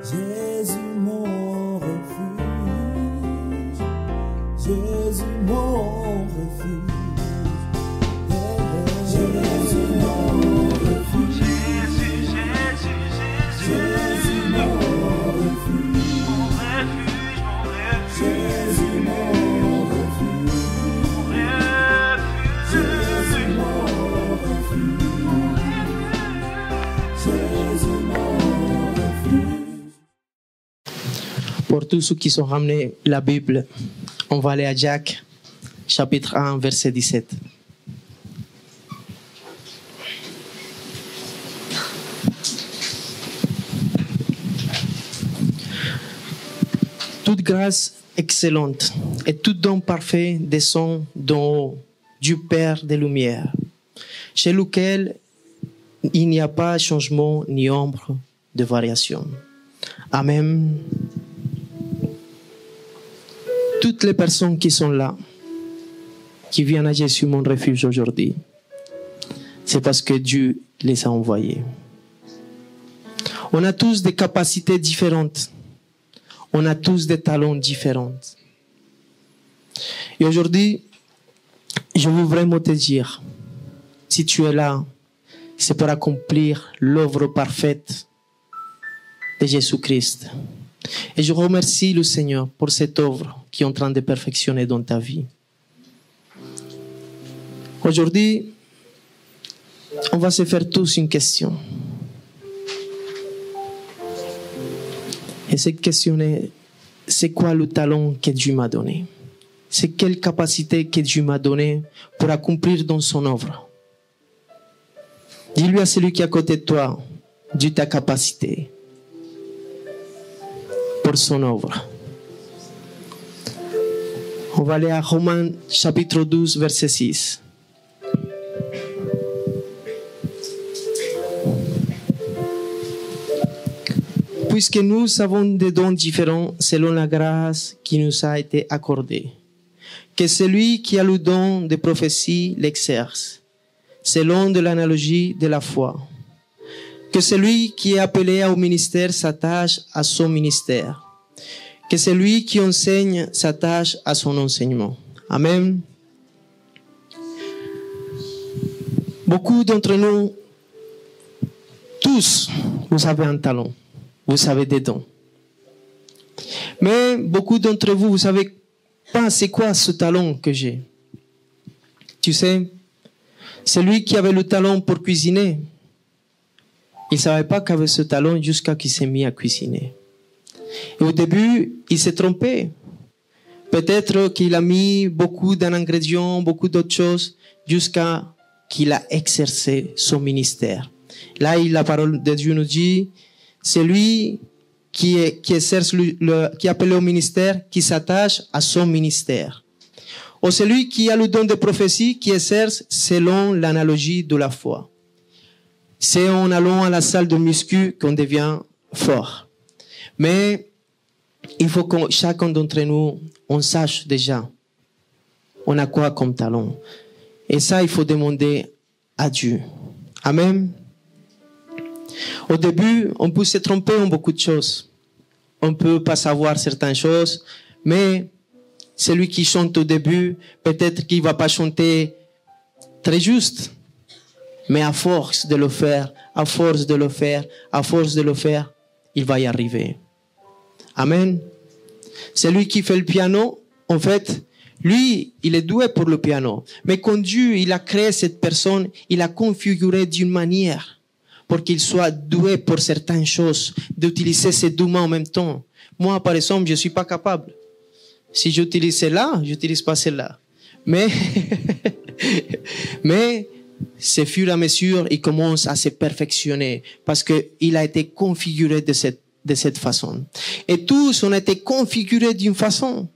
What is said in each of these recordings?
Jésus mon refuge, Jésus mon refuge, Jésus mon refuge, Jésus mon refuge, Jésus mon refuge, Jésus mon refuge, Jésus mon refuge. Pour tous ceux qui sont ramenés la Bible, on va aller à Jacques, chapitre 1, verset 17. Toute grâce excellente et tout don parfait descend d'en haut, du Père des Lumières, chez lequel il n'y a pas changement ni ombre de variation. Amen. Toutes les personnes qui sont là, qui viennent à Jésus, mon refuge aujourd'hui, c'est parce que Dieu les a envoyés. On a tous des capacités différentes. On a tous des talents différents. Et aujourd'hui, je veux vraiment te dire, si tu es là, c'est pour accomplir l'œuvre parfaite de Jésus-Christ. Et je remercie le Seigneur pour cette œuvre qui est en train de perfectionner dans ta vie. Aujourd'hui, on va se faire tous une question. Et cette question est, c'est quoi le talent que Dieu m'a donné? C'est quelle capacité que Dieu m'a donnée pour accomplir dans son œuvre? Dis-lui à celui qui est à côté de toi, Dieu ta capacité pour son œuvre. On va aller à Romains chapitre 12, verset 6. Puisque nous avons des dons différents selon la grâce qui nous a été accordée, que celui qui a le don de prophétie l'exerce, selon de l'analogie de la foi. Que celui qui est appelé au ministère s'attache à son ministère. Que celui qui enseigne s'attache à son enseignement. Amen. Beaucoup d'entre nous, tous, vous avez un talent. Vous avez des dons. Mais beaucoup d'entre vous, vous savez pas c'est quoi ce talent que j'ai. Tu sais, celui qui avait le talent pour cuisiner, il ne savait pas qu'il avait ce talent jusqu'à qu'il s'est mis à cuisiner. Et au début, il s'est trompé. Peut-être qu'il a mis beaucoup d'ingrédients, beaucoup d'autres choses, jusqu'à qu'il a exercé son ministère. Là, la parole de Dieu nous dit, c'est lui qui exerce qui est appelé au ministère, qui s'attache à son ministère. Ou celui qui a le don de prophétie, qui exerce selon l'analogie de la foi. C'est en allant à la salle de muscu qu'on devient fort. Mais il faut que chacun d'entre nous, on sache déjà, on a quoi comme talent. Et ça, il faut demander à Dieu. Amen. Au début, on peut se tromper en beaucoup de choses. On peut pas savoir certaines choses, mais celui qui chante au début, peut-être qu'il va pas chanter très juste. Mais à force de le faire, à force de le faire, à force de le faire, il va y arriver. Amen. Celui qui fait le piano, en fait, lui, il est doué pour le piano. Mais quand Dieu, il a créé cette personne, il a configuré d'une manière pour qu'il soit doué pour certaines choses, d'utiliser ces deux mains en même temps. Moi, par exemple, je suis pas capable. Si j'utilise celle-là, j'utilise pas celle-là. Mais, c'est fur et à mesure, il commence à se perfectionner parce que il a été configuré de cette façon. Et tous, on a été configurés d'une façon.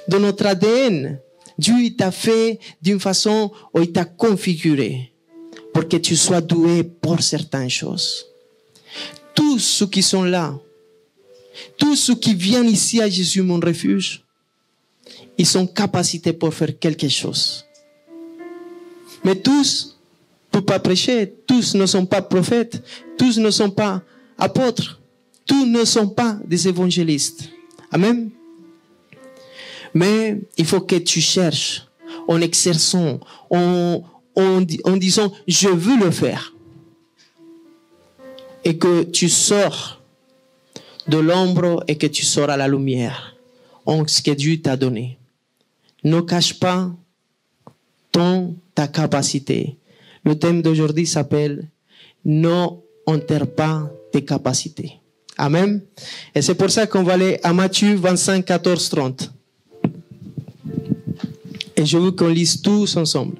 Dans notre ADN, Dieu, il t'a fait d'une façon où il t'a configuré pour que tu sois doué pour certaines choses. Tous ceux qui sont là, tous ceux qui viennent ici à Jésus, mon refuge, ils sont capacités pour faire quelque chose. Mais tous ne peuvent pas prêcher, tous ne sont pas prophètes, tous ne sont pas apôtres. tous ne sont pas des évangélistes. Amen. Mais il faut que tu cherches en exerçant, en disant, je veux le faire. Et que tu sors de l'ombre et que tu sors à la lumière en ce que Dieu t'a donné. Ne cache pas ta capacité. Le thème d'aujourd'hui s'appelle « Ne enterre pas tes capacités ». Amen. Et c'est pour ça qu'on va aller à Matthieu 25, 14, 30. Et je veux qu'on lise tous ensemble.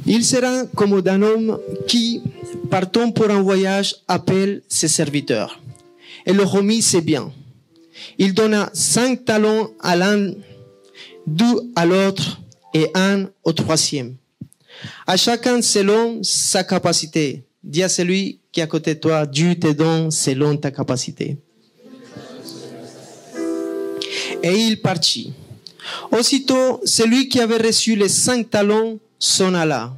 Il sera comme d'un homme qui, partant pour un voyage, appelle ses serviteurs et leur remit ses biens. Il donna 5 talents à l'un, 2 à l'autre et 1 au troisième. À chacun selon sa capacité. Dis à celui qui est à côté de toi, Dieu te donne selon ta capacité. Et il partit. Aussitôt, celui qui avait reçu les 5 talents s'en alla,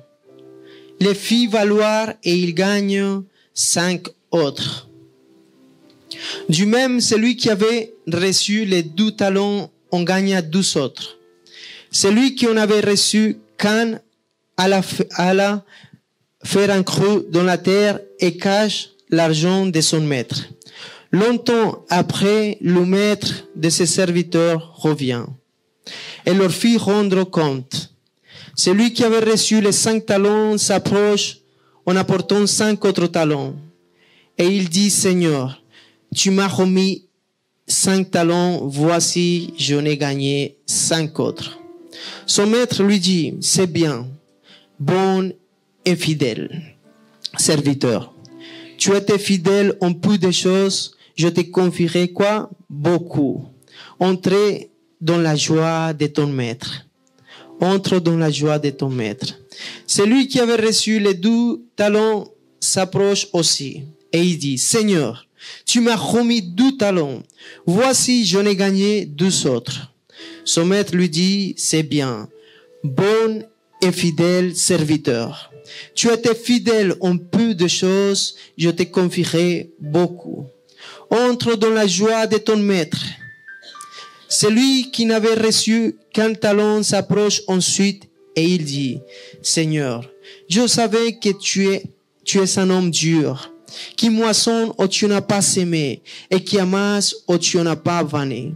les fit valoir et il gagne 5 autres. Du même, celui qui avait reçu les 2 talents en gagna 12 autres. Celui qui en avait reçu qu'un alla faire un creux dans la terre et cache l'argent de son maître. Longtemps après, le maître de ses serviteurs revient et leur fit rendre compte. Celui qui avait reçu les 5 talents s'approche en apportant 5 autres talents. Et il dit, Seigneur, tu m'as remis 5 talents, voici, j'en ai gagné 5 autres. Son maître lui dit, c'est bien, bon et fidèle serviteur. Tu as été fidèle en peu de choses, je te confierai quoi? Beaucoup. Entrez dans la joie de ton maître. Entre dans la joie de ton maître. Celui qui avait reçu les 2 talents s'approche aussi et il dit, Seigneur, tu m'as remis 2 talents. Voici, j'en ai gagné 2 autres. Son maître lui dit, c'est bien, bon et fidèle serviteur. Tu as été fidèle en peu de choses, je te confierai beaucoup. Entre dans la joie de ton maître. Celui qui n'avait reçu qu'un talent s'approche ensuite et il dit, Seigneur, je savais que tu es un homme dur, qui moissonne où tu n'as pas semé et qui amasse où tu n'as pas vanné.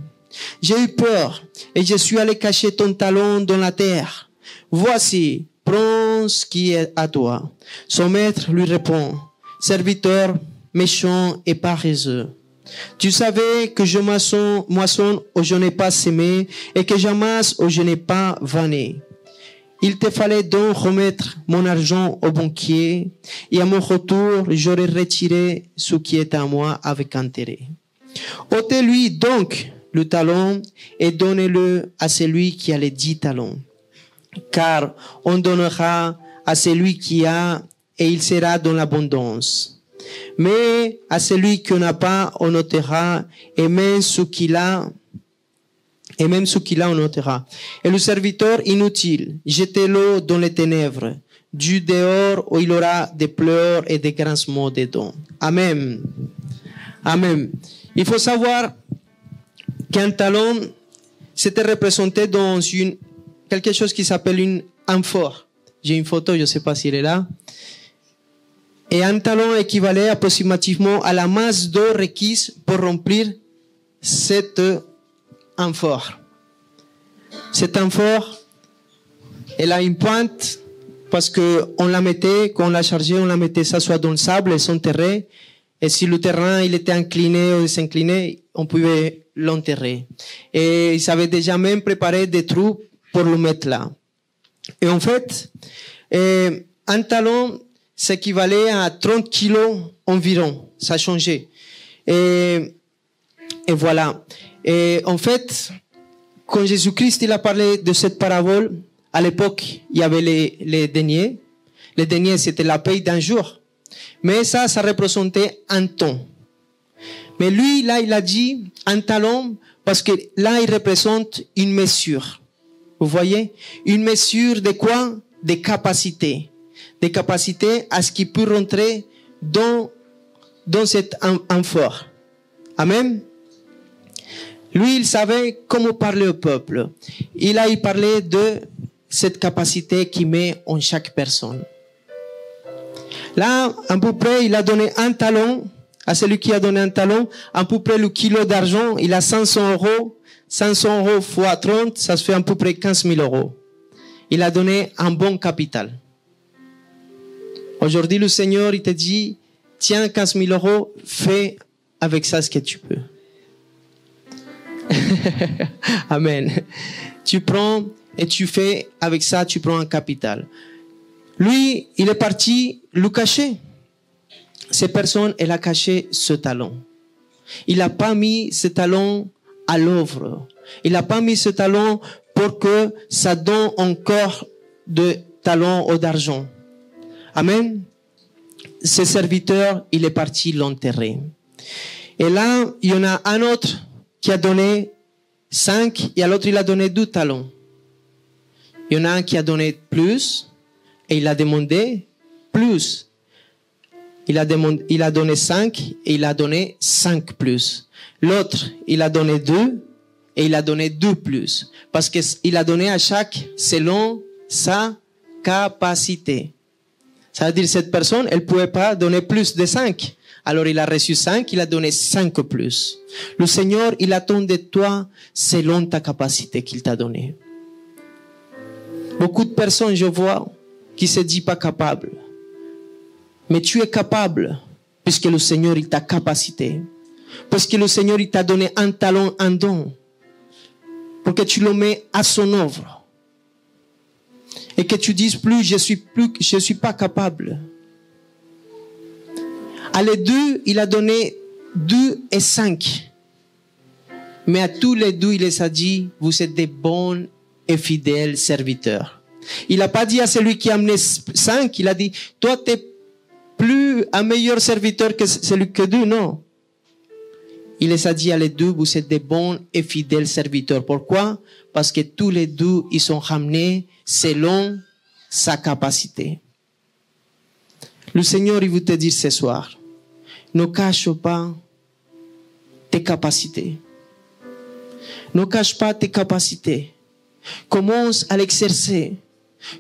J'ai eu peur et je suis allé cacher ton talent dans la terre. Voici, prends ce qui est à toi. Son maître lui répond, serviteur méchant et paresseux. Tu savais que je moissonne où je n'ai pas semé et que j'amasse où je n'ai pas vanné. Il te fallait donc remettre mon argent au banquier et à mon retour, j'aurais retiré ce qui est à moi avec intérêt. Ôtez-lui donc le talent et donnez-le à celui qui a les 10 talents. Car on donnera à celui qui a et il sera dans l'abondance. Mais à celui qui n'a pas, on ôtera, et même ce qu'il a, on ôtera. Et le serviteur inutile, jetez-le dans les ténèbres, du dehors où il aura des pleurs et des grincements des dents. Amen. Amen. Il faut savoir qu'un talent, c'était représenté dans quelque chose qui s'appelle une amphore. J'ai une photo, je ne sais pas s'il est là. Et un talent équivalait approximativement à la masse d'eau requise pour remplir cette amphore. Cette amphore, elle a une pointe parce que on la mettait, quand on la chargeait, on la mettait s'asseoir dans le sable et s'enterrer. Et si le terrain il était incliné ou désincliné, on pouvait l'enterrer. Et ils avaient déjà même préparé des trous pour le mettre là. Et en fait, un talent s'équivalait à 30 kilos environ. Ça a changé. Et voilà. Et en fait, quand Jésus-Christ il a parlé de cette parabole, à l'époque, il y avait les deniers. Les deniers, c'était la paye d'un jour. Mais ça représentait un temps. Mais lui, là, il a dit un talent parce que là, il représente une mesure. Vous voyez? Une mesure de quoi? Des capacités. Des capacités à ce qu'il peut rentrer dans cet amphore. Amen. Lui, il savait comment parler au peuple. Il parlait de cette capacité qu'il met en chaque personne. Là, à peu près, il a donné un talon à celui qui a donné un talon. À peu près le kilo d'argent, il a 500 euros. 500 euros fois 30, ça se fait à peu près 15 000 euros. Il a donné un bon capital. Aujourd'hui, le Seigneur, il te dit, tiens, 15 000 euros, fais avec ça ce que tu peux. Amen. Tu prends et tu fais avec ça, tu prends un capital. Lui, il est parti le cacher. Cette personne, elle a caché ce talent. Il n'a pas mis ce talent à l'œuvre. Il n'a pas mis ce talent pour que ça donne encore de talent ou d'argent. Amen. Ce serviteur, il est parti l'enterrer. Et là, il y en a un autre qui a donné 5 et l'autre, il a donné 2 talents. Il y en a un qui a donné plus et il a demandé plus. Il a donné 5 et il a donné 5 plus. L'autre, il a donné 2 et il a donné 2 plus. Parce qu'il a donné à chaque selon sa capacité. Ça veut dire cette personne, elle pouvait pas donner plus de 5. Alors il a reçu 5, il a donné 5 plus. Le Seigneur, il attend de toi selon ta capacité qu'il t'a donnée. Beaucoup de personnes, je vois, qui se disent pas capables. Mais tu es capable, puisque le Seigneur, il t'a capacité. Parce que le Seigneur, il t'a donné un talent, un don. Pour que tu le mets à son œuvre. Et que tu dises je suis pas capable. À les 2, il a donné 2 et 5. Mais à tous les 2, il les a dit, vous êtes des bons et fidèles serviteurs. Il n'a pas dit à celui qui a amené 5, il a dit, toi, tu es plus un meilleur serviteur que celui que 2, non. Il les a dit à les 2, vous êtes des bons et fidèles serviteurs. Pourquoi? Parce que tous les 2, ils sont ramenés selon sa capacité. Le Seigneur, il veut te dire ce soir, ne cache pas tes capacités. Ne cache pas tes capacités. Commence à l'exercer.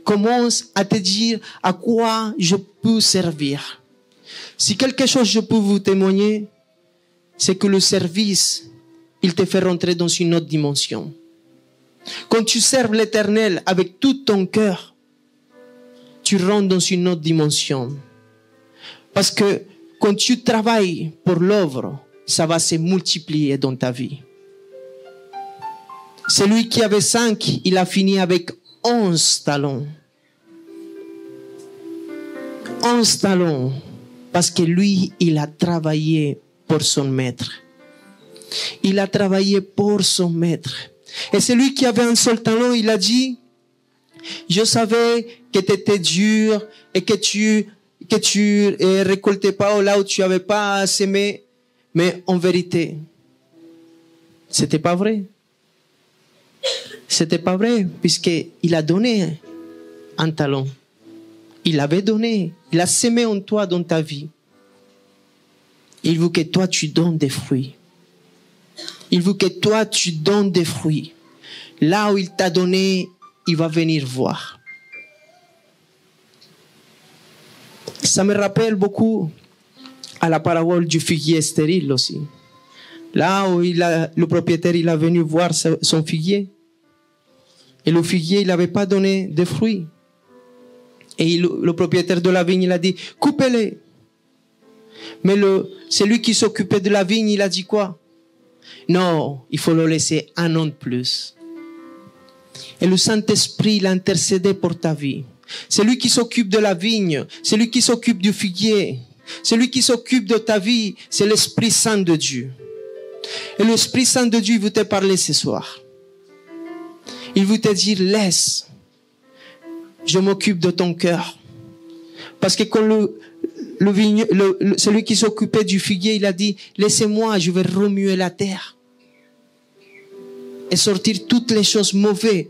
Commence à te dire à quoi je peux servir. Si quelque chose je peux vous témoigner, c'est que le service, il te fait rentrer dans une autre dimension. Quand tu serves l'Éternel avec tout ton cœur, tu rentres dans une autre dimension. Parce que quand tu travailles pour l'œuvre, ça va se multiplier dans ta vie. Celui qui avait 5, il a fini avec 11 talents. 11 talents. Parce que lui, il a travaillé pour son maître. Il a travaillé pour son maître. Et celui qui avait un seul talent, il a dit, je savais que tu étais dur et que tu récoltais pas là où tu n'avais pas semé. Mais en vérité, c'était pas vrai. C'était pas vrai, puisqu'il a donné un talent. Il l'avait donné. Il a semé en toi, dans ta vie. Il veut que toi, tu donnes des fruits. Il veut que toi, tu donnes des fruits. Là où il t'a donné, il va venir voir. Ça me rappelle beaucoup à la parabole du figuier stérile aussi. Là où le propriétaire, il a venu voir son figuier. Et le figuier, il n'avait pas donné de fruits. Et le propriétaire de la vigne, il a dit, coupez-les. Mais celui qui s'occupait de la vigne, il a dit quoi? Non, il faut le laisser un an de plus. Et le Saint-Esprit, il a intercédé pour ta vie. Celui qui s'occupe de la vigne, celui qui s'occupe du figuier, celui qui s'occupe de ta vie, c'est l'Esprit Saint de Dieu. Et l'Esprit Saint de Dieu, il veut te parler ce soir. Il veut te dire, laisse, je m'occupe de ton cœur. Parce que quand celui qui s'occupait du figuier, il a dit, laissez-moi, je vais remuer la terre. Et sortir toutes les choses mauvaises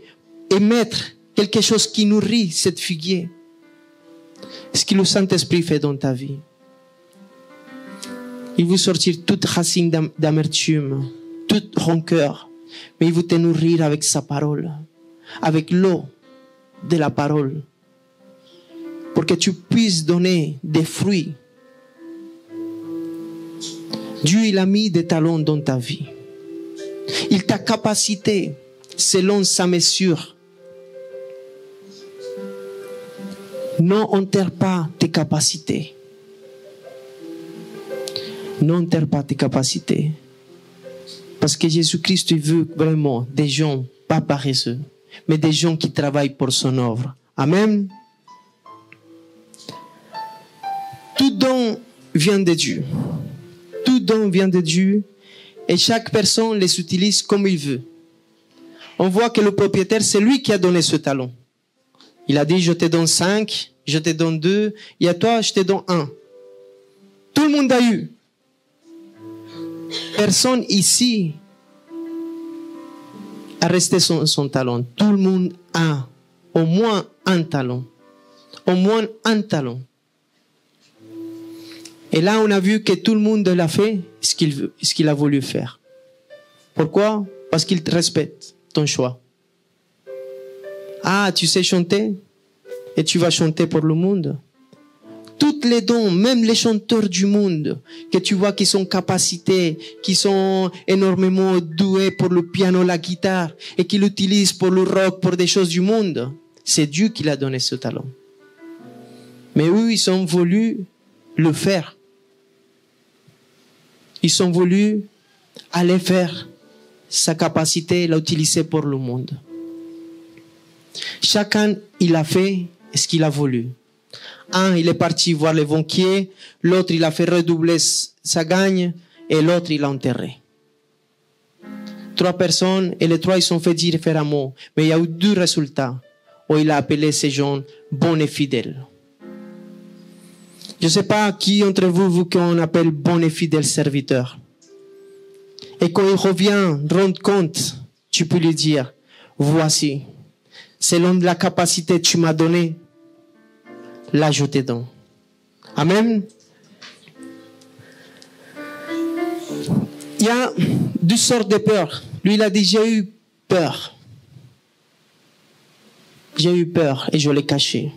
et mettre quelque chose qui nourrit cette figuier. Ce que le Saint-Esprit fait dans ta vie. Il veut sortir toute racine d'amertume, toute rancœur, mais il veut te nourrir avec sa parole, avec l'eau de la parole, pour que tu puisses donner des fruits. Dieu, il a mis des talents dans ta vie. Il t'a capacité selon sa mesure. N'enterre pas tes capacités. N'enterre pas tes capacités. Parce que Jésus-Christ, il veut vraiment des gens, pas paresseux, mais des gens qui travaillent pour son œuvre. Amen. Tout don vient de Dieu. Tout don vient de Dieu et chaque personne les utilise comme il veut. On voit que le propriétaire, c'est lui qui a donné ce talent. Il a dit, je te donne 5, je te donne 2, et à toi, je te donne 1. Tout le monde a eu. Personne ici a resté son talent. Tout le monde a au moins un talent. Au moins un talent. Et là, on a vu que tout le monde l'a fait ce qu'il a voulu faire. Pourquoi? Parce qu'il te respecte ton choix. Ah, tu sais chanter? Et tu vas chanter pour le monde. Toutes les dons, même les chanteurs du monde, que tu vois qui sont capacités, qui sont énormément doués pour le piano, la guitare, et qui l'utilisent pour le rock, pour des choses du monde, c'est Dieu qui l'a donné ce talent. Mais eux, ils ont voulu le faire. Ils ont voulu aller faire sa capacité, l'utiliser pour le monde. Chacun, il a fait ce qu'il a voulu. Un, il est parti voir les banquiers, l'autre, il a fait redoubler sa gagne, et l'autre, il l'a enterré. 3 personnes, et les 3, ils sont fait différemment. Mais il y a eu 2 résultats, où il a appelé ces gens bons et fidèles. Je ne sais pas qui entre vous qu'on appelle bon et fidèle serviteur. Et quand il revient rendre compte, tu peux lui dire, voici, selon la capacité que tu m'as donnée, là je te donne. Amen. Il y a 2 sortes de peurs. Lui, il a dit, j'ai eu peur. J'ai eu peur et je l'ai caché.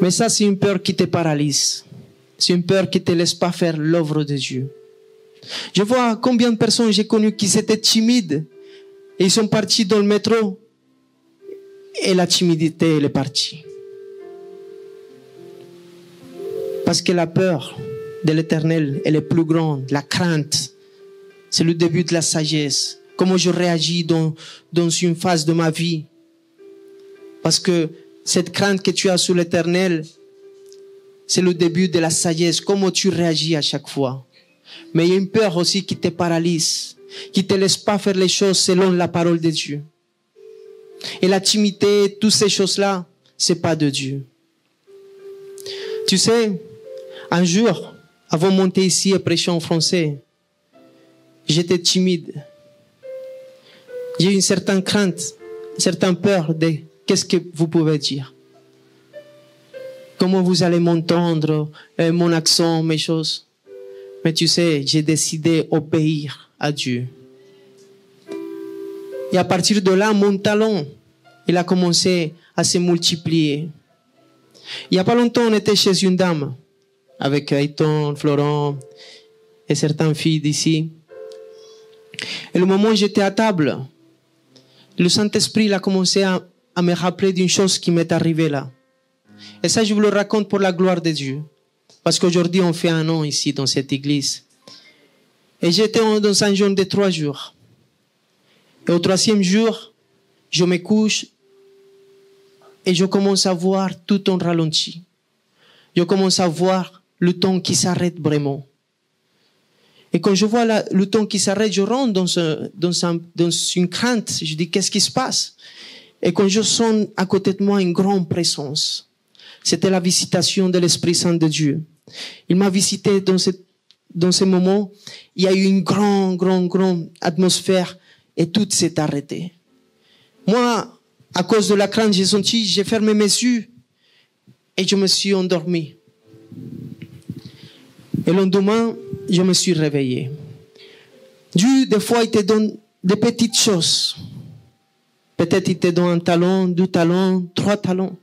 Mais ça, c'est une peur qui te paralyse. C'est une peur qui ne te laisse pas faire l'œuvre de Dieu. Je vois combien de personnes j'ai connues qui étaient timides et ils sont partis dans le métro et la timidité, elle est partie. Parce que la peur de l'Éternel, elle est plus grande. La crainte, c'est le début de la sagesse. Comment je réagis dans une phase de ma vie. Parce que cette crainte que tu as sur l'Éternel, c'est le début de la sagesse. Comment tu réagis à chaque fois. Mais il y a une peur aussi qui te paralyse, qui te laisse pas faire les choses selon la parole de Dieu. Et la timidité, toutes ces choses-là, c'est pas de Dieu. Tu sais, un jour, avant de monter ici et prêcher en français, j'étais timide. J'ai eu une certaine crainte, une certaine peur de qu'est-ce que vous pouvez dire. Comment vous allez m'entendre, mon accent, mes choses. Mais tu sais, j'ai décidé d'obéir à Dieu. Et à partir de là, mon talent, il a commencé à se multiplier. Il n'y a pas longtemps, on était chez une dame, avec Ayton, Florent et certaines filles d'ici. Et le moment où j'étais à table, le Saint-Esprit il a commencé à me rappeler d'une chose qui m'est arrivée là. Et ça, je vous le raconte pour la gloire de Dieu. Parce qu'aujourd'hui, on fait 1 an ici dans cette église. Et j'étais dans un jeûne de 3 jours. Et au 3e jour, je me couche et je commence à voir tout en ralenti. Je commence à voir le temps qui s'arrête vraiment. Et quand je vois le temps qui s'arrête, je rentre dans une crainte. Je dis, qu'est-ce qui se passe? Et quand je sens à côté de moi une grande présence, c'était la visitation de l'Esprit Saint de Dieu. Il m'a visité dans ce moment. Il y a eu une grande atmosphère et tout s'est arrêté. Moi, à cause de la crainte, j'ai fermé mes yeux et je me suis endormi. Et le lendemain, je me suis réveillé. Dieu, des fois, il te donne des petites choses. Peut-être il te donne un talent, 2 talents, 3 talents.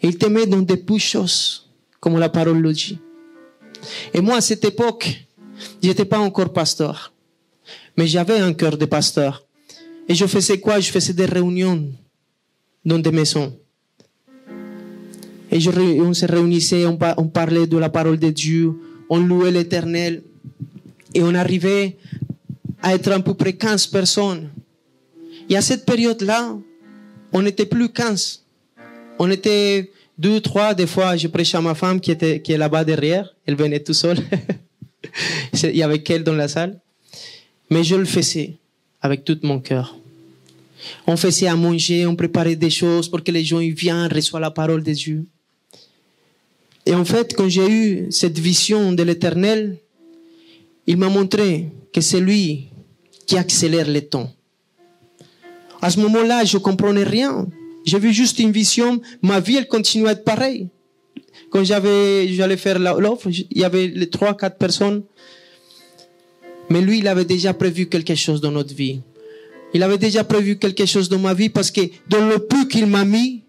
Et il te met dans des petites choses, comme la parole le dit. Et moi, à cette époque, je n'étais pas encore pasteur. Mais j'avais un cœur de pasteur. Et je faisais quoi? Je faisais des réunions dans des maisons. Et on se réunissait, on parlait de la parole de Dieu, on louait l'Éternel. Et on arrivait à être à peu près 15 personnes. Et à cette période-là, on n'était plus 15. On était 2, 3. Des fois, je prêchais à ma femme qui est là-bas derrière. Elle venait tout seule. Il y avait qu'elle dans la salle. Mais je le faisais avec tout mon cœur. On faisait à manger, on préparait des choses pour que les gens y viennent, reçoivent la parole de Dieu. Et en fait, quand j'ai eu cette vision de l'Éternel, il m'a montré que c'est lui qui accélère le temps. À ce moment-là, je ne comprenais rien. J'ai vu juste une vision. Ma vie, elle continuait à être pareille. Quand j'allais faire l'offre, il y avait les 3, 4 personnes. Mais lui, il avait déjà prévu quelque chose dans notre vie. Il avait déjà prévu quelque chose dans ma vie parce que dans le peu qu'il m'a mis,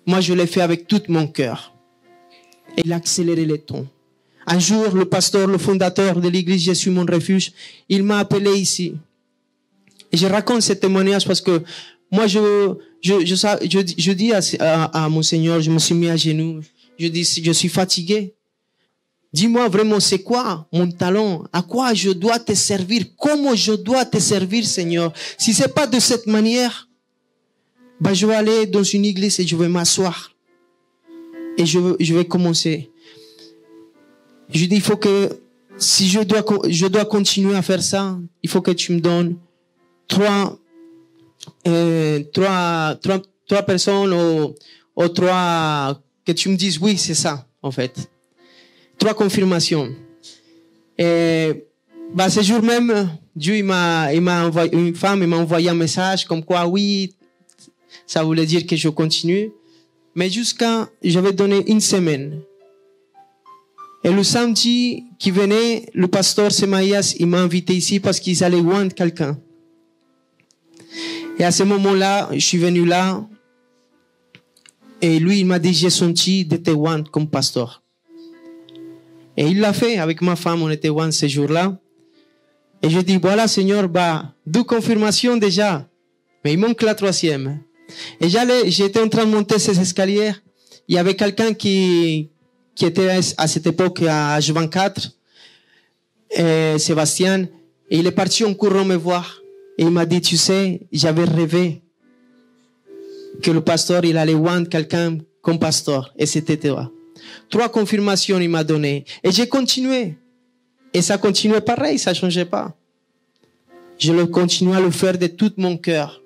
moi, je l'ai fait avec tout mon cœur. Et il a accéléré le temps. Un jour, le pasteur, le fondateur de l'église Jésus mon refuge, il m'a appelé ici. Et je raconte ce témoignage parce que moi, je dis à mon Seigneur, je me suis mis à genoux. Je dis, je suis fatigué. Dis-moi vraiment, c'est quoi mon talent? À quoi je dois te servir? Comment je dois te servir, Seigneur? Si c'est pas de cette manière, je vais aller dans une église et je vais m'asseoir. Et je vais commencer. Je dis, il faut que, si je dois continuer à faire ça, il faut que tu me donnes 3 personnes ou 3, que tu me dises, oui, c'est ça, en fait. 3 confirmations. Et, ce jour même, Dieu, il m'a envoyé, une femme, il m'a envoyé un message comme quoi, oui, ça voulait dire que je continue. Mais jusqu'à, j'avais donné 1 semaine. Et le samedi qui venait, le pasteur Semaïas, il m'a invité ici parce qu'ils allaient oindre quelqu'un. Et à ce moment-là, je suis venu là. Et lui, il m'a dit, j'ai senti de te oindre comme pasteur. Et il l'a fait avec ma femme, on était oindre ce jour-là. Et je dis, voilà Seigneur, 2 confirmations déjà. Mais il manque la 3e. Et j'étais en train de monter ces escaliers. Il y avait quelqu'un qui était à cette époque à H24, Sébastien, et il est parti en courant me voir. Et il m'a dit, tu sais, j'avais rêvé que le pasteur, il allait oindre quelqu'un comme pasteur. Et c'était toi. 3 confirmations il m'a donné. Et j'ai continué. Et ça continuait pareil, ça changeait pas. Je le continuais à le faire de tout mon cœur.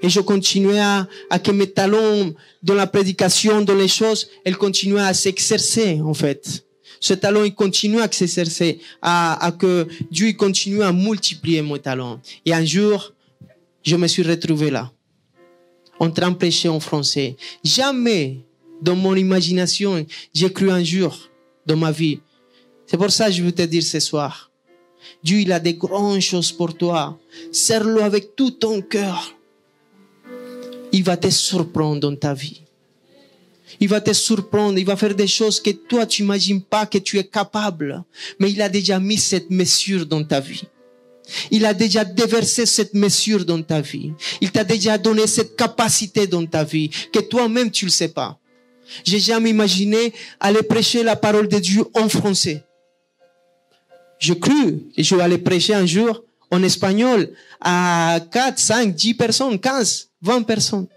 Et je continuais à que mes talents dans la prédication, dans les choses, elles continuaient à s'exercer, en fait. Ce talent, il continue à s'exercer, à que Dieu il continue à multiplier mon talent. Et un jour, je me suis retrouvé là, en train de prêcher en français. Jamais, dans mon imagination, j'ai cru un jour dans ma vie. C'est pour ça que je veux te dire ce soir. Dieu, il a des grandes choses pour toi. Serre-le avec tout ton cœur. Il va te surprendre dans ta vie. Il va te surprendre, il va faire des choses que toi tu n'imagines pas que tu es capable. Mais il a déjà mis cette mesure dans ta vie. Il a déjà déversé cette mesure dans ta vie. Il t'a déjà donné cette capacité dans ta vie que toi-même tu le sais pas. J'ai jamais imaginé aller prêcher la parole de Dieu en français. Je crus que je vais aller prêcher un jour en espagnol à 4, 5, 10 personnes, 15, 20 personnes.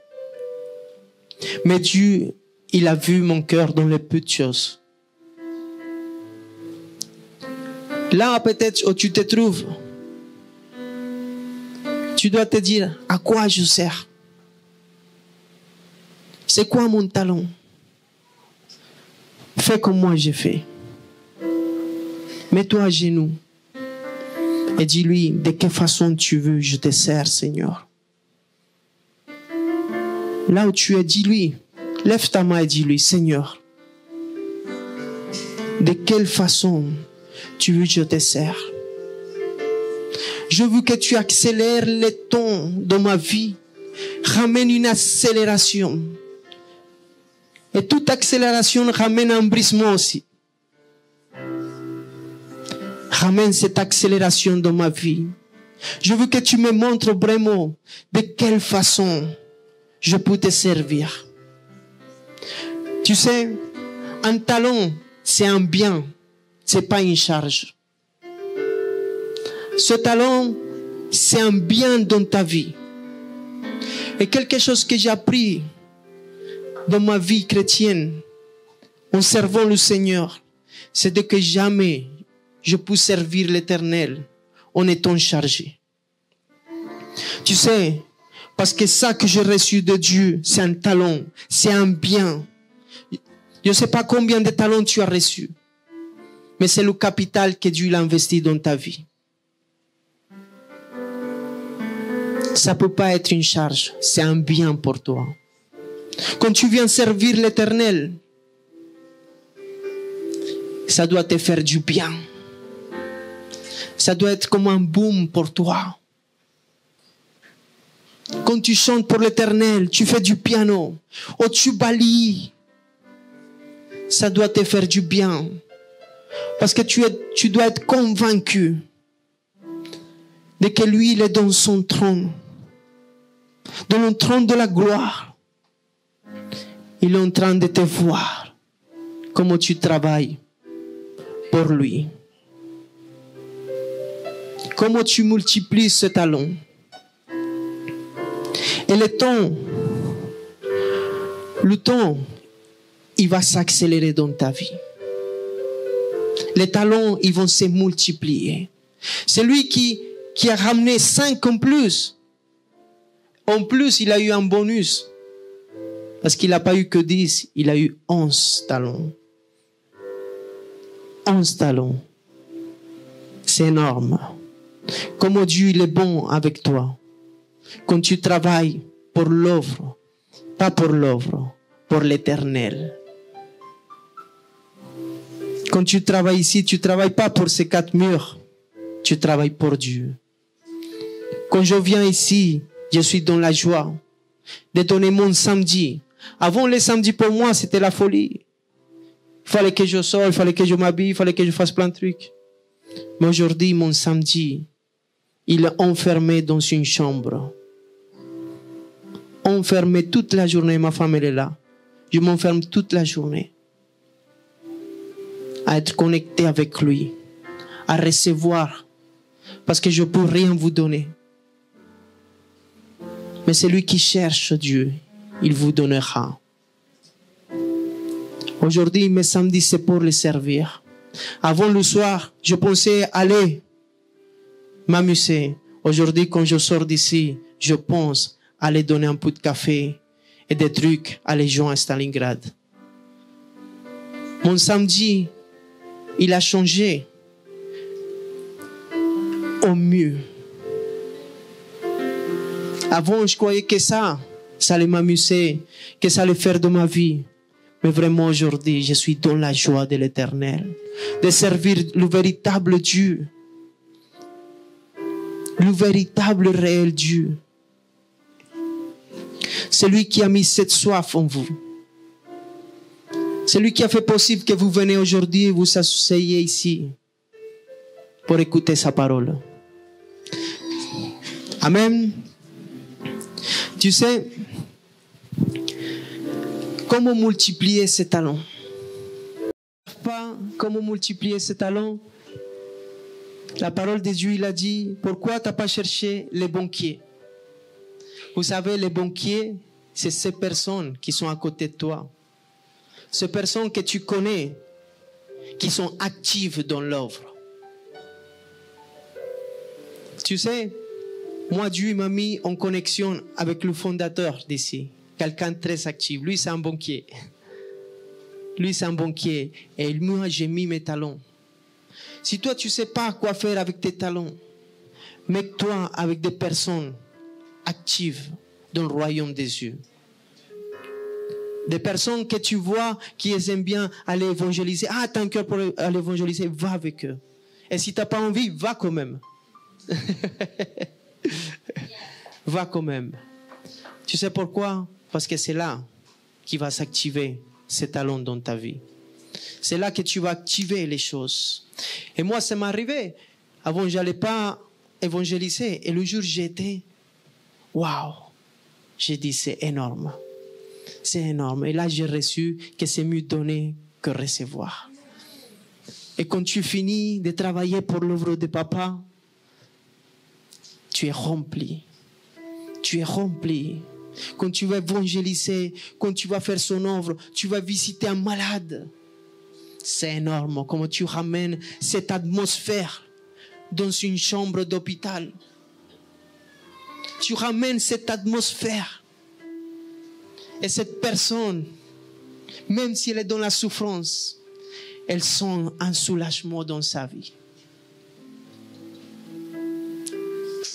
Mais Dieu, il a vu mon cœur dans les petites choses. Là, peut-être où tu te trouves, tu dois te dire, à quoi je sers? C'est quoi mon talent? Fais comme moi j'ai fait. Mets-toi à genoux et dis-lui, de quelle façon tu veux, je te sers, Seigneur. Là où tu es, dis-lui, lève ta main et dis-lui, Seigneur, de quelle façon tu veux que je te sers? Je veux que tu accélères le temps dans ma vie. Ramène une accélération. Et toute accélération ramène un brisement aussi. Ramène cette accélération dans ma vie. Je veux que tu me montres vraiment de quelle façon je peux te servir. Tu sais, un talent, c'est un bien, c'est pas une charge. Ce talent, c'est un bien dans ta vie. Et quelque chose que j'ai appris dans ma vie chrétienne, en servant le Seigneur, c'est de que jamais je peux servir l'Éternel en étant chargé. Tu sais, parce que ça que j'ai reçu de Dieu, c'est un talent, c'est un bien. Je ne sais pas combien de talents tu as reçu, mais c'est le capital que Dieu a investi dans ta vie. Ça ne peut pas être une charge, c'est un bien pour toi. Quand tu viens servir l'Éternel, ça doit te faire du bien. Ça doit être comme un boom pour toi. Quand tu chantes pour l'Éternel, tu fais du piano, ou tu balayes, ça doit te faire du bien. Parce que tu dois être convaincu de que lui, il est dans son trône. Dans le trône de la gloire. Il est en train de te voir comment tu travailles pour lui. Comment tu multiplies ce talent. Et le temps, il va s'accélérer dans ta vie. Les talents, ils vont se multiplier. C'est lui qui a ramené 5 en plus. En plus, il a eu un bonus. Parce qu'il n'a pas eu que 10, il a eu 11 talents. 11 talents. C'est énorme. Comment Dieu il est bon avec toi. Quand tu travailles pour l'œuvre, pas pour l'œuvre, pour l'Éternel. Quand tu travailles ici, tu ne travailles pas pour ces 4 murs. Tu travailles pour Dieu. Quand je viens ici, je suis dans la joie de donner mon samedi. Avant, les samedis pour moi, c'était la folie. Il fallait que je sorte, il fallait que je m'habille, il fallait que je fasse plein de trucs. Mais aujourd'hui, mon samedi, il est enfermé dans une chambre. Enfermé toute la journée, ma femme elle est là. Je m'enferme toute la journée. À être connecté avec lui. À recevoir. Parce que je ne peux rien vous donner. Mais celui qui cherche Dieu, il vous donnera. Aujourd'hui, mes samedis, c'est pour les servir. Avant le soir, je pensais aller m'amuser. Aujourd'hui, quand je sors d'ici, je pense aller donner un peu de café et des trucs à les gens à Stalingrad. Mon samedi, il a changé au mieux. Avant, je croyais que ça allait m'amuser, que ça allait faire de ma vie. Mais vraiment aujourd'hui, je suis dans la joie de l'Éternel, de servir le véritable Dieu, le véritable réel Dieu. C'est lui qui a mis cette soif en vous. C'est lui qui a fait possible que vous venez aujourd'hui et vous asseyez ici pour écouter sa parole. Amen. Tu sais, comment multiplier ces talents? Pas comment multiplier ces talents? La parole de Dieu, il a dit, pourquoi tu n'as pas cherché les banquiers? Vous savez, les banquiers, c'est ces personnes qui sont à côté de toi. Ces personnes que tu connais, qui sont actives dans l'œuvre. Tu sais, moi, Dieu m'a mis en connexion avec le fondateur d'ici. Quelqu'un de très actif. Lui, c'est un banquier. Lui, c'est un banquier. Et moi, j'ai mis mes talents. Si toi, tu ne sais pas quoi faire avec tes talents, mets-toi avec des personnes actives dans le royaume des cieux. Des personnes que tu vois qui aiment bien aller évangéliser. Ah, t'as un cœur pour aller évangéliser, va avec eux. Et si t'as pas envie, va quand même. Va quand même. Tu sais pourquoi? Parce que c'est là qui va s'activer ces talents dans ta vie. C'est là que tu vas activer les choses. Et moi, ça m'est arrivé. Avant, j'allais pas évangéliser. Et le jour où j'étais, waouh! J'ai dit, c'est énorme. C'est énorme. Et là, j'ai reçu que c'est mieux donner que recevoir. Et quand tu finis de travailler pour l'œuvre de papa, tu es rempli. Tu es rempli. Quand tu vas évangéliser, quand tu vas faire son œuvre, tu vas visiter un malade. C'est énorme comment tu ramènes cette atmosphère dans une chambre d'hôpital. Tu ramènes cette atmosphère. Et cette personne, même si elle est dans la souffrance, elle sent un soulagement dans sa vie.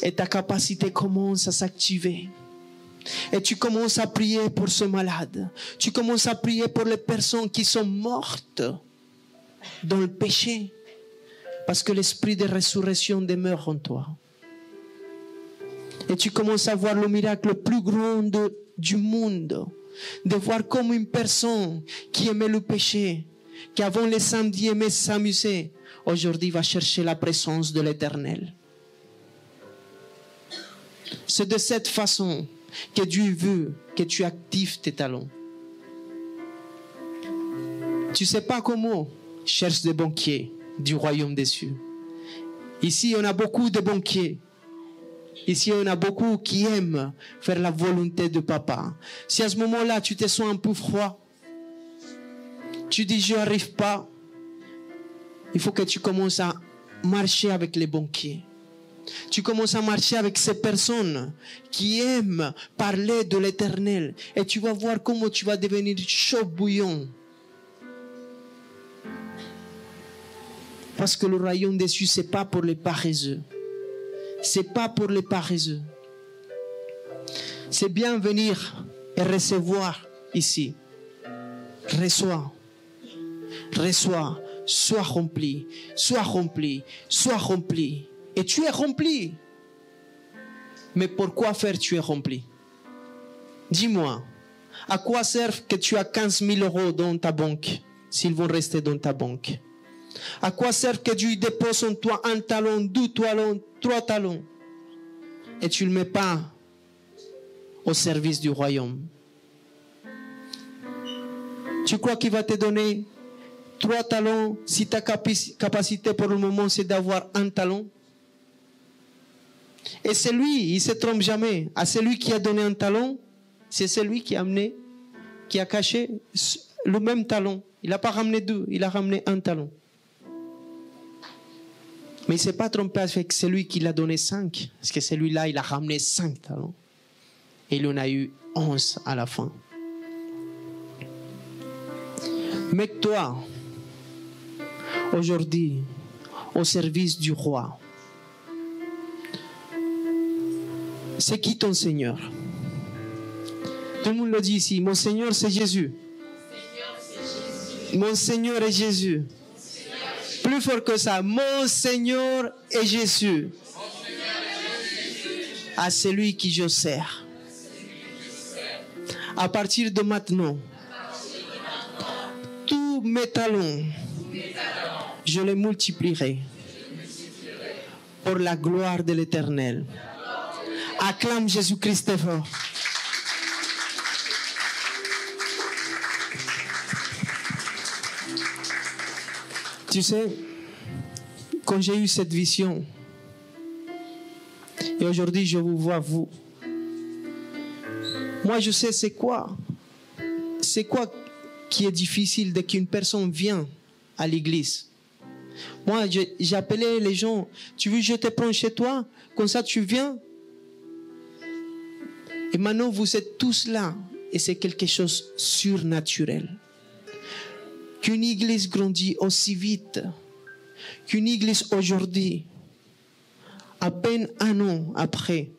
Et ta capacité commence à s'activer. Et tu commences à prier pour ce malade. Tu commences à prier pour les personnes qui sont mortes dans le péché. Parce que l'esprit de résurrection demeure en toi. Et tu commences à voir le miracle le plus grand du monde. De voir comme une personne qui aimait le péché, qui avant les samedis aimait s'amuser, aujourd'hui va chercher la présence de l'Éternel. C'est de cette façon que Dieu veut que tu actives tes talents. Tu sais pas comment? Cherche des banquiers du royaume des cieux. Ici, on a beaucoup de banquiers. Ici, on a beaucoup qui aiment faire la volonté de papa. Si à ce moment-là, tu te sens un peu froid, tu dis, je n'arrive pas, il faut que tu commences à marcher avec les banquiers. Tu commences à marcher avec ces personnes qui aiment parler de l'Éternel. Et tu vas voir comment tu vas devenir chaud bouillant. Parce que le royaume des cieux, ce n'est pas pour les paresseux. C'est pas pour les paresseux. C'est bien venir et recevoir ici. Reçois. Reçois. Sois rempli. Sois rempli. Sois rempli. Et tu es rempli. Mais pourquoi faire tu es rempli? Dis-moi. À quoi sert que tu as 15 000 euros dans ta banque s'ils vont rester dans ta banque? À quoi sert que Dieu dépose en toi un talon, 2 talons, 3 talons et tu ne le mets pas au service du royaume? Tu crois qu'il va te donner 3 talons si ta capacité pour le moment c'est d'avoir un talon? Et c'est lui, il ne se trompe jamais. À celui qui a donné un talon, c'est celui qui a amené, qui a caché le même talon. Il n'a pas ramené 2, il a ramené un talon. Mais il ne s'est pas trompé avec celui qui l'a donné 5. Parce que celui-là, il a ramené 5 talents. Et il en a eu 11 à la fin. Mets-toi aujourd'hui au service du roi. C'est qui ton Seigneur? Tout le monde le dit ici. Mon Seigneur, c'est Jésus. Mon Seigneur est Jésus. Plus fort que ça, mon Seigneur est Jésus. À celui qui je sers. À partir de maintenant, tous mes talents, je les multiplierai pour la gloire de l'Éternel. Acclame Jésus-Christ fort. Tu sais, quand j'ai eu cette vision, et aujourd'hui je vous vois vous, moi je sais c'est quoi qui est difficile dès qu'une personne vient à l'église. Moi j'ai appelé les gens, tu veux je te prends chez toi, comme ça tu viens. Et maintenant vous êtes tous là, et c'est quelque chose de surnaturel. Qu'une église grandit aussi vite, qu'une église aujourd'hui, à peine un an après,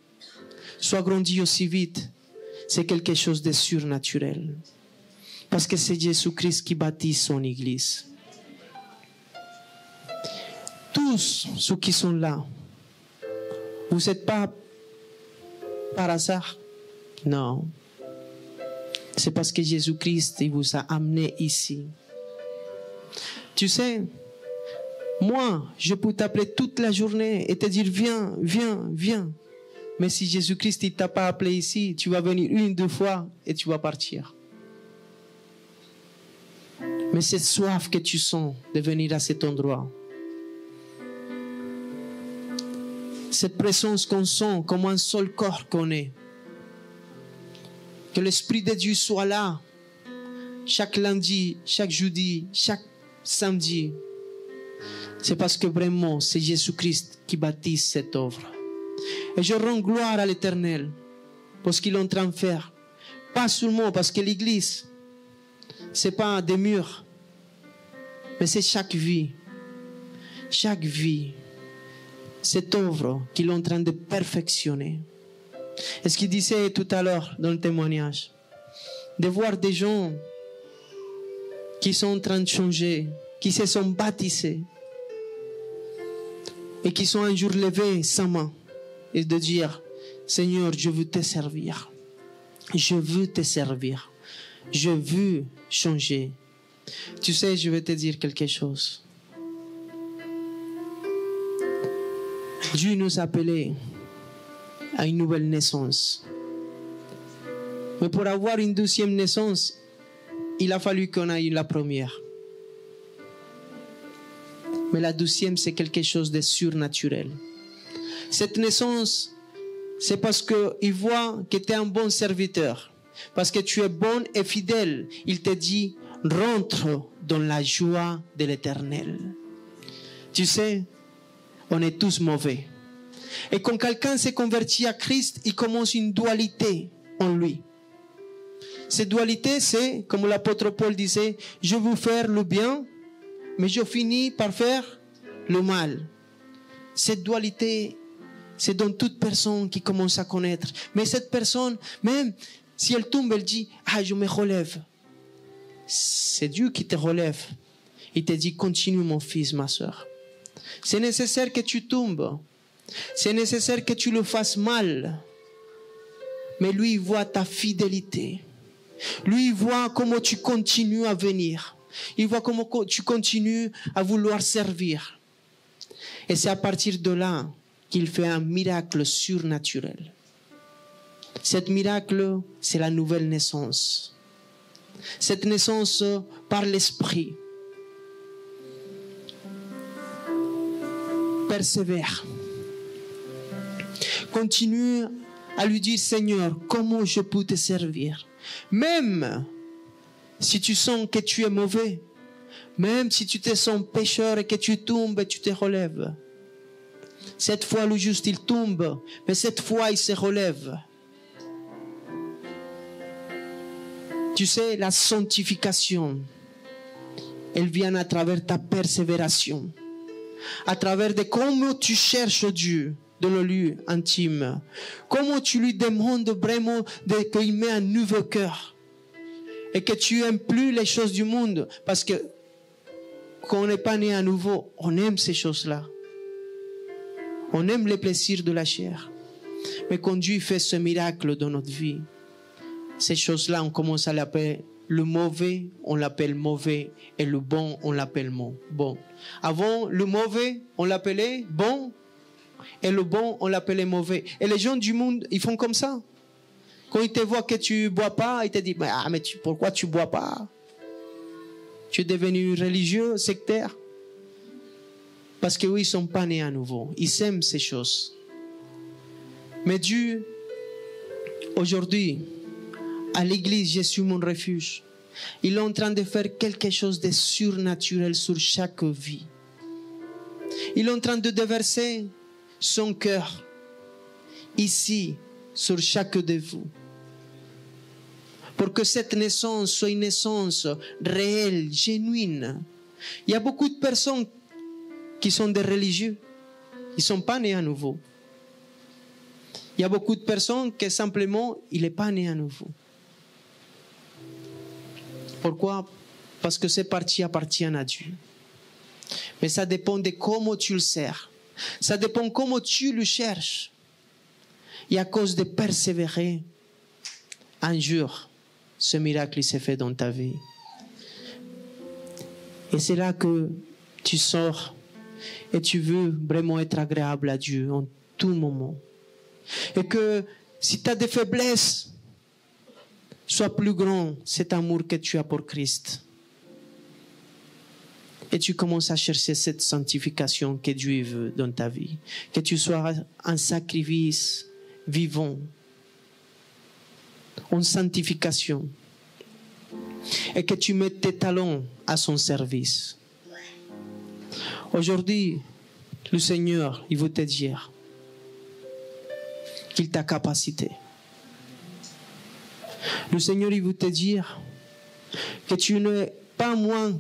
soit grandie aussi vite, c'est quelque chose de surnaturel. Parce que c'est Jésus-Christ qui bâtit son Église. Tous ceux qui sont là, vous n'êtes pas par hasard. Non. C'est parce que Jésus-Christ il vous a amené ici. Tu sais, moi, je peux t'appeler toute la journée et te dire viens, viens, viens. Mais si Jésus-Christ ne t'a pas appelé ici, tu vas venir 1, 2 fois et tu vas partir. Mais cette soif que tu sens de venir à cet endroit, cette présence qu'on sent comme un seul corps qu'on est, que l'Esprit de Dieu soit là, chaque lundi, chaque jeudi, chaque samedi, c'est parce que vraiment c'est Jésus-Christ qui bâtit cette œuvre. Et je rends gloire à l'Éternel pour ce qu'il est en train de faire. Pas seulement parce que l'Église, c'est pas des murs, mais c'est chaque vie. Chaque vie. Cette œuvre qu'il est en train de perfectionner. Et ce qu'il disait tout à l'heure dans le témoignage, de voir des gens qui sont en train de changer, qui se sont baptisés et qui sont un jour levés sans main et de dire Seigneur, je veux te servir. Je veux te servir. Je veux changer. Tu sais, je vais te dire quelque chose. Dieu nous a appelés à une nouvelle naissance. Mais pour avoir une deuxième naissance, il a fallu qu'on ait la première. Mais la deuxième, c'est quelque chose de surnaturel. Cette naissance, c'est parce qu'il voit que tu es un bon serviteur. Parce que tu es bon et fidèle. Il te dit, rentre dans la joie de l'Éternel. Tu sais, on est tous mauvais. Et quand quelqu'un s'est converti à Christ, il commence une dualité en lui. Cette dualité, c'est, comme l'apôtre Paul disait, je veux faire le bien, mais je finis par faire le mal. Cette dualité, c'est dans toute personne qui commence à connaître. Mais cette personne, même si elle tombe, elle dit, ah, je me relève. C'est Dieu qui te relève. Il te dit, continue mon fils, ma soeur. C'est nécessaire que tu tombes. C'est nécessaire que tu le fasses mal. Mais lui, il voit ta fidélité. Lui, il voit comment tu continues à venir. Il voit comment tu continues à vouloir servir. Et c'est à partir de là qu'il fait un miracle surnaturel. Cet miracle, c'est la nouvelle naissance. Cette naissance par l'Esprit. Persévère. Continue à lui dire, Seigneur, comment je peux te servir? Même si tu sens que tu es mauvais, même si tu te sens pécheur et que tu tombes et tu te relèves. Cette fois, le juste, il tombe, mais cette fois, il se relève. Tu sais, la sanctification, elle vient à travers ta persévération, à travers de comment tu cherches Dieu dans le lieu intime, comment tu lui demandes vraiment qu'il met un nouveau cœur et que tu aimes plus les choses du monde, parce que quand on n'est pas né à nouveau, on aime ces choses-là. On aime les plaisirs de la chair. Mais quand Dieu fait ce miracle dans notre vie, ces choses-là, on commence à l'appeler le mauvais, on l'appelle mauvais, et le bon, on l'appelle bon. Avant, le mauvais, on l'appelait bon, et le bon, on l'appelait mauvais. Et les gens du monde, ils font comme ça. Quand ils te voient que tu bois pas, ils te disent, mais pourquoi tu bois pas? Tu es devenu religieux, sectaire? Parce que oui, ils sont pas nés à nouveau. Ils aiment ces choses. Mais Dieu, aujourd'hui, à l'église, je suis mon refuge. Il est en train de faire quelque chose de surnaturel sur chaque vie. Il est en train de déverser son cœur ici, sur chaque de vous. Pour que cette naissance soit une naissance réelle, genuine. Il y a beaucoup de personnes qui sont des religieux. Ils ne sont pas nés à nouveau. Il y a beaucoup de personnes qui simplement, il n'est pas né à nouveau. Pourquoi? Parce que ces parties appartiennent à Dieu. Mais ça dépend de comment tu le sers. Ça dépend comment tu le cherches. Et à cause de persévérer, un jour, ce miracle s'est fait dans ta vie. Et c'est là que tu sors et tu veux vraiment être agréable à Dieu en tout moment. Et que si tu as des faiblesses, soit plus grand cet amour que tu as pour Christ. Et tu commences à chercher cette sanctification que Dieu veut dans ta vie. Que tu sois un sacrifice vivant, en sanctification. Et que tu mettes tes talents à son service. Aujourd'hui, le Seigneur, il veut te dire qu'il t'a capacité. Le Seigneur, il veut te dire que tu n'es pas moins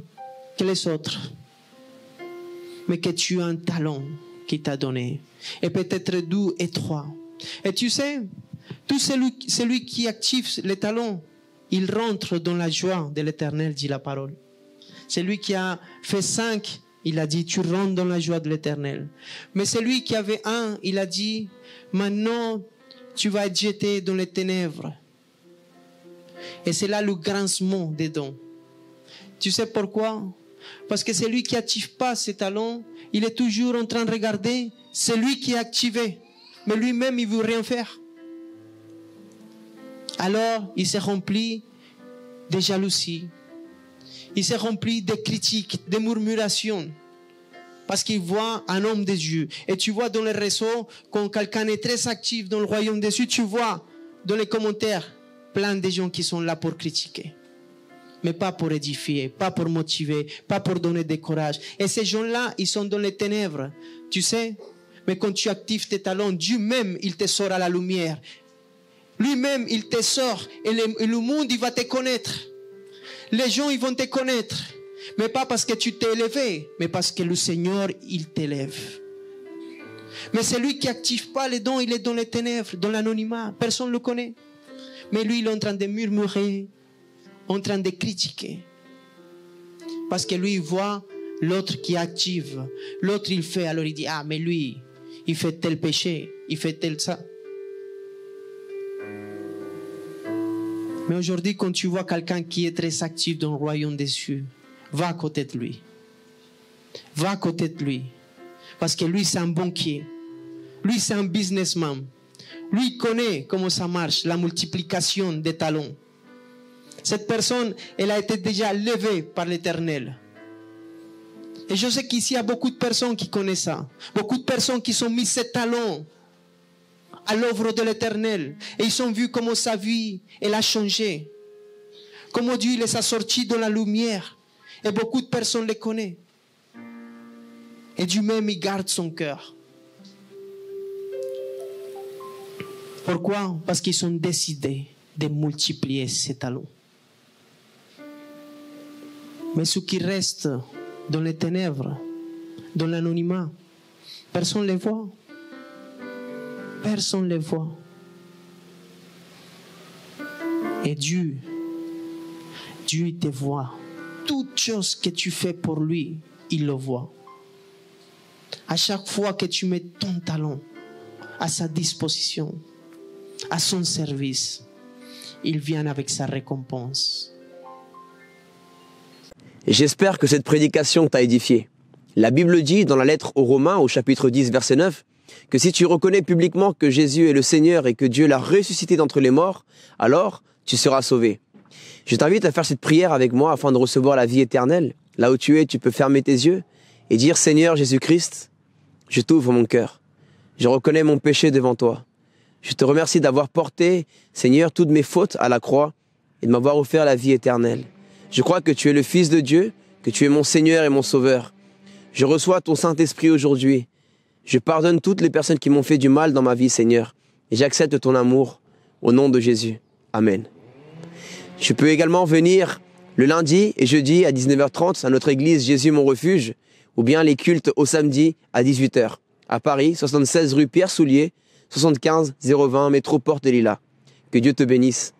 que les autres, mais que tu as un talent qu'il t'a donné. Et peut-être doux, étroit. Et tu sais, tout celui qui active les talents, il rentre dans la joie de l'Éternel, dit la parole. Celui qui a fait 5, il a dit, tu rentres dans la joie de l'Éternel. Mais celui qui avait 1, il a dit, maintenant, tu vas être jeté dans les ténèbres. Et c'est là le grincement des dents. Tu sais pourquoi? Parce que celui qui n'active pas ses talents, il est toujours en train de regarder celui qui est activé. Mais lui-même, il ne veut rien faire. Alors, il s'est rempli de jalousie. Il s'est rempli de critiques, de murmurations. Parce qu'il voit un homme de Dieu. Et tu vois dans les réseaux, quand quelqu'un est très actif dans le royaume des cieux, tu vois dans les commentaires plein de gens qui sont là pour critiquer. Mais pas pour édifier, pas pour motiver, pas pour donner du courage. Et ces gens-là, ils sont dans les ténèbres. Tu sais, mais quand tu actives tes talents, Dieu même, il te sort à la lumière. Lui-même, il te sort et le monde, il va te connaître. Les gens, ils vont te connaître. Mais pas parce que tu t'es élevé, mais parce que le Seigneur, il t'élève. Mais celui qui n'active pas les dons, il est dans les ténèbres, dans l'anonymat. Personne ne le connaît. Mais lui, il est en train de murmurer, en train de critiquer. Parce que lui, il voit l'autre qui active. L'autre, il fait. Alors il dit, ah, mais lui, il fait tel péché, il fait tel ça. Mais aujourd'hui, quand tu vois quelqu'un qui est très actif dans le royaume des cieux, va à côté de lui. Va à côté de lui. Parce que lui, c'est un banquier. Lui, c'est un businessman. Lui, il connaît comment ça marche, la multiplication des talents. Cette personne, elle a été déjà levée par l'Éternel. Et je sais qu'ici, il y a beaucoup de personnes qui connaissent ça. Beaucoup de personnes qui ont mis ces talents à l'œuvre de l'Éternel. Et ils ont vu comment sa vie, elle a changé. Comment Dieu les a sortis dans la lumière. Et beaucoup de personnes les connaissent. Et Dieu même, il garde son cœur. Pourquoi? Parce qu'ils ont décidé de multiplier ces talents. Mais ceux qui restent dans les ténèbres, dans l'anonymat, personne ne les voit. Personne ne les voit. Et Dieu, il te voit. Toute chose que tu fais pour lui, il le voit. À chaque fois que tu mets ton talent à sa disposition, à son service, il vient avec sa récompense. J'espère que cette prédication t'a édifié. La Bible dit dans la lettre aux Romains, au chapitre 10, verset 9, que si tu reconnais publiquement que Jésus est le Seigneur et que Dieu l'a ressuscité d'entre les morts, alors tu seras sauvé. Je t'invite à faire cette prière avec moi afin de recevoir la vie éternelle. Là où tu es, tu peux fermer tes yeux et dire « Seigneur Jésus-Christ, je t'ouvre mon cœur. Je reconnais mon péché devant toi. Je te remercie d'avoir porté, Seigneur, toutes mes fautes à la croix et de m'avoir offert la vie éternelle. Je crois que tu es le Fils de Dieu, que tu es mon Seigneur et mon Sauveur. Je reçois ton Saint-Esprit aujourd'hui. Je pardonne toutes les personnes qui m'ont fait du mal dans ma vie, Seigneur. Et j'accepte ton amour au nom de Jésus. Amen. Je peux également venir le lundi et jeudi à 19h30 à notre église Jésus mon refuge, ou bien les cultes au samedi à 18h. À Paris, 76 rue Pierre Soulier, 75 020 métro Porte des Lilas. Que Dieu te bénisse.